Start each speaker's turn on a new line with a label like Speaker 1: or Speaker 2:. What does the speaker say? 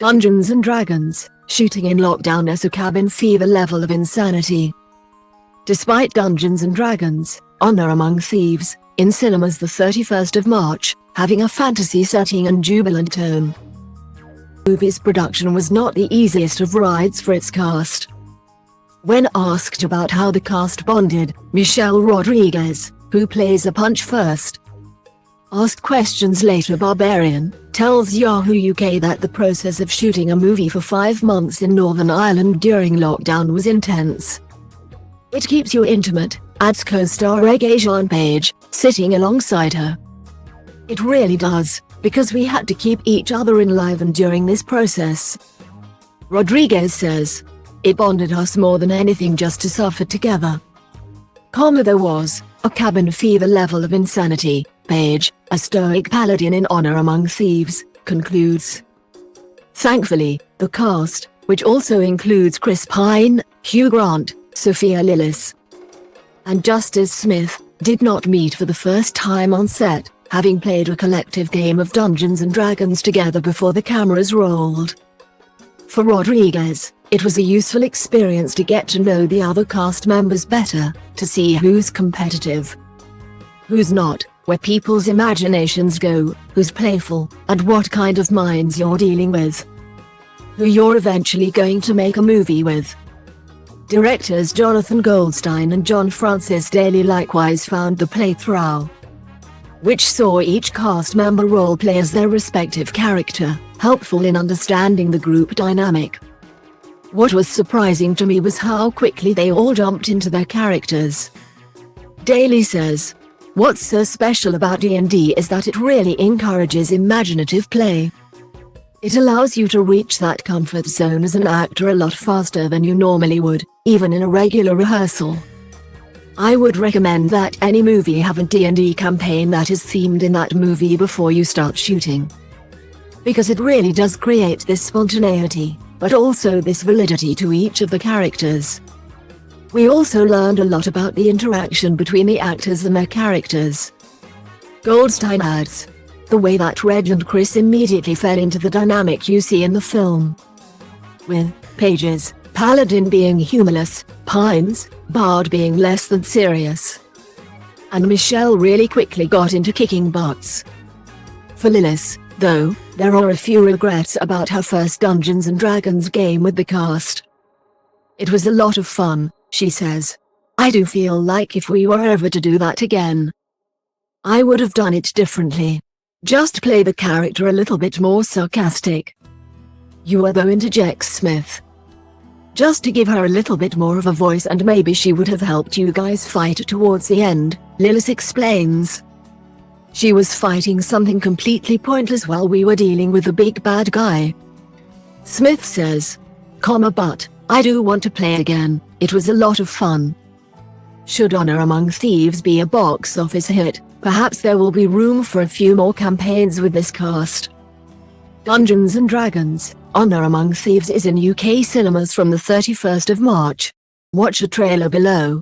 Speaker 1: Dungeons & Dragons, shooting in lockdown as a cabin fever level of insanity. Despite Dungeons & Dragons, Honor Among Thieves, in cinemas the 31st of March, having a fantasy setting and jubilant tone. The movie's production was not the easiest of rides for its cast. When asked about how the cast bonded, Michelle Rodriguez, who plays a punch first, asked questions later. Barbarian tells Yahoo UK that the process of shooting a movie for 5 months in Northern Ireland during lockdown was intense. It keeps you intimate, adds co-star Regé-Jean Page, sitting alongside her. It really does, because we had to keep each other enlivened during this process. Rodriguez says, it bonded us more than anything just to suffer together. There was a cabin fever level of insanity, Page, a stoic paladin in Honor Among Thieves, concludes. Thankfully, the cast, which also includes Chris Pine, Hugh Grant, Sophia Lillis, and Justice Smith, did not meet for the first time on set, having played a collective game of Dungeons & Dragons together before the cameras rolled. For Rodriguez, it was a useful experience to get to know the other cast members better, to see who's competitive, who's not, where people's imaginations go, who's playful, and what kind of minds you're dealing with, who you're eventually going to make a movie with. Directors Jonathan Goldstein and John Francis Daly likewise found the playthrough, which saw each cast member role-play as their respective character, helpful in understanding the group dynamic. What was surprising to me was how quickly they all jumped into their characters. Daly says, "What's so special about D&D is that it really encourages imaginative play. It allows you to reach that comfort zone as an actor a lot faster than you normally would, even in a regular rehearsal. I would recommend that any movie have a D&D campaign that is themed in that movie before you start shooting. Because it really does create this spontaneity, but also this validity to each of the characters." We also learned a lot about the interaction between the actors and their characters. Goldstein adds, the way that Reg and Chris immediately fell into the dynamic you see in the film, with Page's paladin being humorless, Pine's bard being less than serious, and Michelle really quickly got into kicking butts. For Lillis, though, there are a few regrets about her first Dungeons & Dragons game with the cast. "It was a lot of fun," she says. "I do feel like if we were ever to do that again, I would have done it differently. Just play the character a little bit more sarcastic." "You were," though, interjects Smith. "Just to give her a little bit more of a voice, and maybe she would have helped you guys fight towards the end," Lillis explains. "She was fighting something completely pointless while we were dealing with the big bad guy." Smith says, "But I do want to play again, it was a lot of fun." Should Honor Among Thieves be a box office hit, perhaps there will be room for a few more campaigns with this cast. Dungeons & Dragons, Honor Among Thieves is in UK cinemas from the 31st of March. Watch a trailer below.